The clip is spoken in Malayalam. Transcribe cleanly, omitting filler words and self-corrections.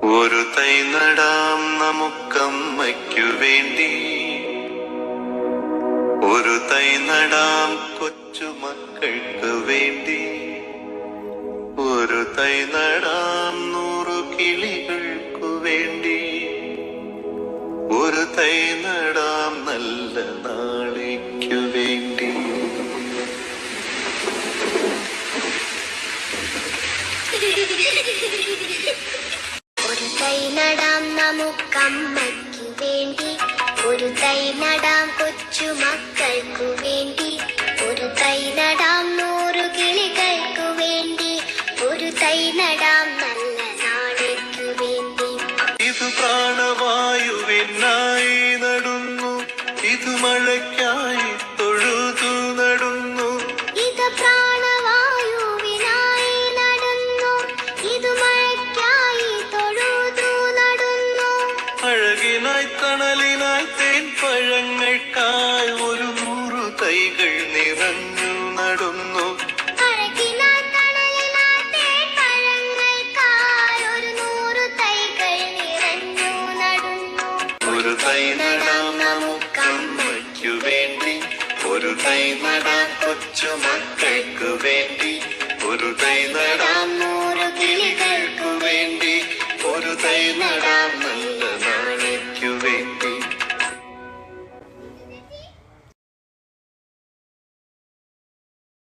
ഒരു തൈ നടാം നമുക്കമ്മയ്ക്കു വേണ്ടി, ഒരു തൈ നടാം കൊച്ചുമക്കൾക്ക് വേണ്ടി, ഒരു തൈ നടാം 100 കിളികൾക്കു വേണ്ടി, ഒരു തൈ നടാം നല്ല നാളേക്കു വേണ്ടി. ഒരു തൈ നടാം നമുക്കമ്മയ്ക്കു വേണ്ടി, ഒരു തൈ നടാം കൊച്ചുമക്കൾക്കു വേണ്ടി, ഒരു തൈ നടാം 100 കിളികൾക്കു വേണ്ടി, ഒരു തൈ നടാം നല്ല നാളേക്കു വേണ്ടി. ഇത് പ്രാണവായുവിനായി നടുന്നു, ഇത് മഴയ്ക്കായി തൊഴുതു നടുന്നു. ഇത് പ്രാണവായുവിനായി നടുന്നു, ഇത് മഴയ്ക്കായി തൊഴുതു നടുന്നു. അഴകിനായി തണലിനായി തേൻ പഴങ്ങൾക്കായി 100 തൈകൾ നിറഞ്ഞു നടുന്നു. അഴകിനായി തണലിനായി തേൻ പഴങ്ങൾക്കായി 100 തൈകൾ നിറഞ്ഞു നടുന്നു. ഒരു തൈ നടാം നമുക്കമ്മയ്ക്കു വേണ്ടി, ഒരു തൈ നടാം കൊച്ചുമക്കൾക്കു വേണ്ടി, ഒരു തൈ നടാം 100 കിളികൾക്കു വേണ്ടി, ഒരു തൈ നടാം